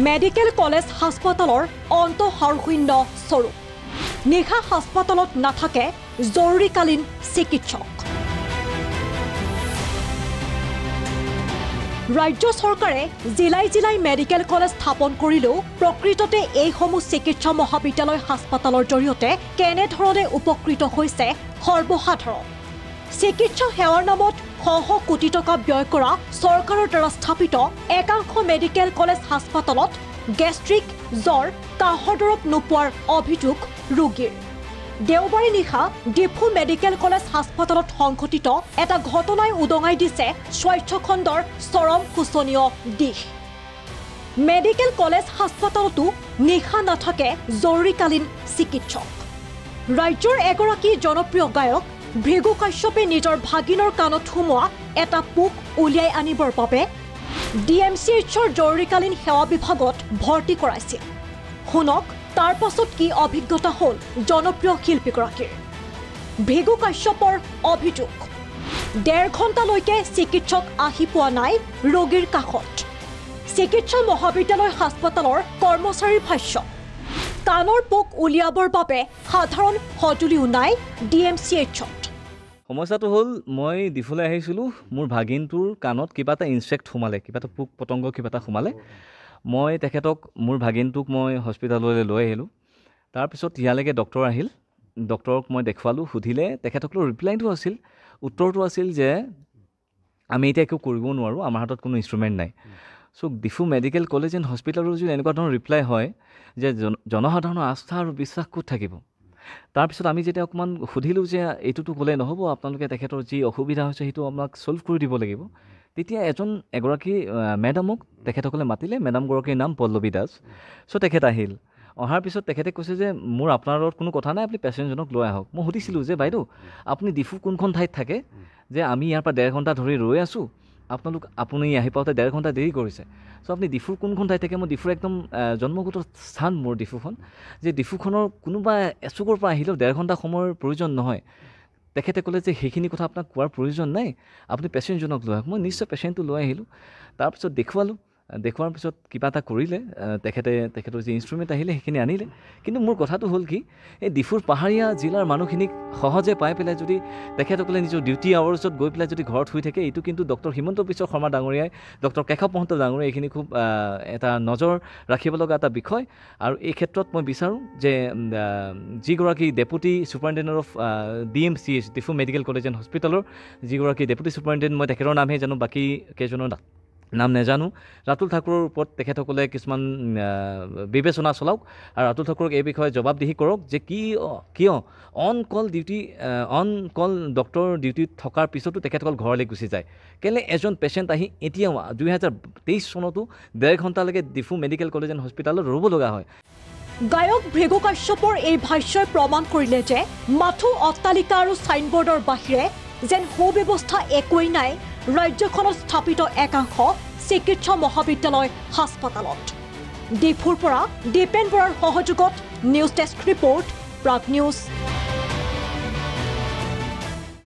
medical college হাস্পাতালৰ অন্তঃসাৰশূন্য স্বৰূপ নিশা হাস্পাতালত নাথাকে জৰুৰীকালীন চিকিৎসক ৰাজ্য চৰকাৰে জিলাই মেডিকেল কলেজ স্থাপন কৰিলেও প্ৰকৃততে এইসমূহ চিকিৎসা মহাবিদ্যালয় হাস্পাতালৰ জৰিয়তে কেনেধৰণে উপকৃত হৈছে সৰ্বসাধাৰণ চিকিৎসা সেৱাৰ নামত শ কোটি টকা ব্যয় কৰা চৰকাৰৰ দ্বাৰা স্থাপিত একাংশ মেডিকেল কলেজ হাস্পাতালত গেষ্ট্ৰিক জ্বৰ কাহৰ দৰৱ নোপোৱাৰ অভিযোগ ৰোগীৰ দেওবাৰে নিশা ডিফু মেডিকেল কলেজ হাস্পাতালত সংঘটিত এটা ঘটনাই উদঙাই দিছে স্বাস্থ্য খণ্ডৰ চৰম শোচনীয় দিশ মেডিকেল কলেজ হাস্পাতালতো নিশা নাথাকে জৰুৰীকালীন চিকিৎসক ৰাজ্যৰ এগৰাকী জনপ্ৰিয় গায়ক ভৃগু কাশ্যপে নিজৰ ভাগিনৰ কাণত সোমোৱা এটা পোক উলিয়াই আনিবৰ বাবে ডিএমচিএইচৰ জৰুৰীকালীন সেৱা বিভাগত ভৰ্তি কৰাইছিল শুনক তাৰ পাছত কি অভিজ্ঞতা হ'ল জনপ্ৰিয় শিল্পীগৰাকীৰ ভৃগু কাশ্যপৰ অভিযোগ 1.5 ঘণ্টালৈকে চিকিৎসক আহি পোৱা নাই ৰোগীৰ কাষত চিকিৎসা মহাবিদ্যালয় হাস্পাতালৰ কৰ্মচাৰীৰ ভাষ্য কাণৰ পোক উলিয়াবৰ বাবে সাধাৰণ সঁজুলিও নাই ডিএমচিএইচত সমস্যাটো হ'ল মই ডিফুলৈ আহিছিলোঁ মোৰ ভাগিনটোৰ কাণত কিবা এটা ইনচেক্ট সোমালে কিবা এটা পোক পতংগ কিবা এটা সোমালে মই তেখেতক মোৰ ভাগিনটোক মই হস্পিটাললৈ লৈ আহিলোঁ তাৰপিছত ইয়ালৈকে ডক্টৰ আহিল ডক্টৰক মই দেখুৱালোঁ সুধিলে তেখেতসকলৰ ৰিপ্লাইটো আছিল উত্তৰটো আছিল যে আমি এতিয়া একো কৰিব নোৱাৰোঁ আমাৰ হাতত কোনো ইনষ্ট্ৰুমেণ্ট নাই চ' ডিফু মেডিকেল কলেজ এণ্ড হস্পিটালৰ যদি এনেকুৱা ধৰণৰ ৰিপ্লাই হয় যে জনসাধাৰণৰ আস্থা আৰু বিশ্বাস ক'ত থাকিব তাৰপিছত আমি যেতিয়া অকণমান সুধিলোঁ যে এইটোতো ক'লে নহ'ব আপোনালোকে তেখেতৰ যি অসুবিধা হৈছে সেইটো আমাক ছল্ভ কৰি দিব লাগিব তেতিয়া এগৰাকী মেডামক তেখেতসকলে মাতিলে মেডামগৰাকীৰ নাম পল্লৱী দাস চ' তেখেত আহিল অহাৰ পিছত তেখেতে কৈছে যে মোৰ আপোনাৰ লগত কোনো কথা নাই আপুনি পেচেণ্টজনক লৈ আহক মই সুধিছিলোঁ যে বাইদেউ আপুনি ডিফু কোনখন ঠাইত থাকে যে আমি ইয়াৰ পৰা 1.5 ঘণ্টা ধৰি ৰৈ আছোঁ আপুনি আহি পাওঁতে 1.5 ঘণ্টা দেৰি কৰিছে চ' আপুনি ডিফুৰ কোনখন ঠাইত থাকে মই ডিফুৰ একদম জন্মগত স্থান মোৰ ডিফুখন যে ডিফুখনৰ কোনোবা এচুকৰ পৰা আহিলেও 1.5 ঘণ্টা সময়ৰ প্ৰয়োজন নহয় তেখেতে ক'লে যে সেইখিনি কথা আপোনাক কোৱাৰ প্ৰয়োজন নাই আপুনি পেচেণ্টজনক লৈ আহক মই নিশ্চয় পেচেণ্টটো লৈ আহিলোঁ তাৰপিছত দেখুওৱাৰ পিছত কিবা এটা কৰিলে তেখেতৰ যি ইনষ্ট্ৰুমেণ্ট আহিলে সেইখিনি আনিলে কিন্তু মোৰ কথাটো হ'ল কি এই ডিফুৰ পাহাৰীয়া জিলাৰ মানুহখিনিক সহজে পাই পেলাই যদি তেখেতসকলে নিজৰ ডিউটি আৱাৰ্ছত গৈ পেলাই যদি ঘৰত শুই থাকে এইটো কিন্তু ডক্টৰ হিমন্ত বিশ্ব শৰ্মা ডাঙৰীয়াই ডক্টৰ কেশৱ মহন্ত ডাঙৰীয়াই এইখিনি খুব এটা নজৰ ৰাখিব লগা এটা বিষয় আৰু এই ক্ষেত্ৰত মই বিচাৰোঁ যে যিগৰাকী deputy superintendent of DMCH Diphu medical college and হস্পিটেলৰ যিগৰাকী ডেপুটি ছুপাৰিণ্টেণ্ডেণ্ট মই তেখেতৰ নামহে জানো বাকী কেইজনৰ নাম নাজানো ৰাতুল ঠাকুৰৰ ওপৰত তেখেতসকলে কিছুমান বিবেচনা চলাওক আৰু ৰাতুল ঠাকুৰক এই বিষয়ে জবাবদিহি কৰক যে কিয় অন কল ডক্টৰ ডিউটিত থকাৰ পিছতো তেখেতসকল ঘৰলৈ গুচি যায় কেলে এজন পেচেণ্ট আহি এতিয়াও 2023 চনতো 1.5 ঘণ্টালৈকে ডিফু মেডিকেল কলেজ এণ্ড হস্পিটালত ৰ'ব লগা হয় গায়ক ভৃগু কাশ্যপৰ এই ভাষ্যই প্ৰমাণ কৰিলে যে মাথো অট্টালিকা আৰু ছাইনবোৰ্ডৰ বাহিৰে যেন সুব্যৱস্থা একোৱেই নাই ৰাজ্যখনত স্থাপিত একাংশ চিকিৎসা মহাবিদ্যালয় হাস্পাতালত ডিফুৰ পৰা দীপেন বৰাৰ সহযোগত news desk report Prag news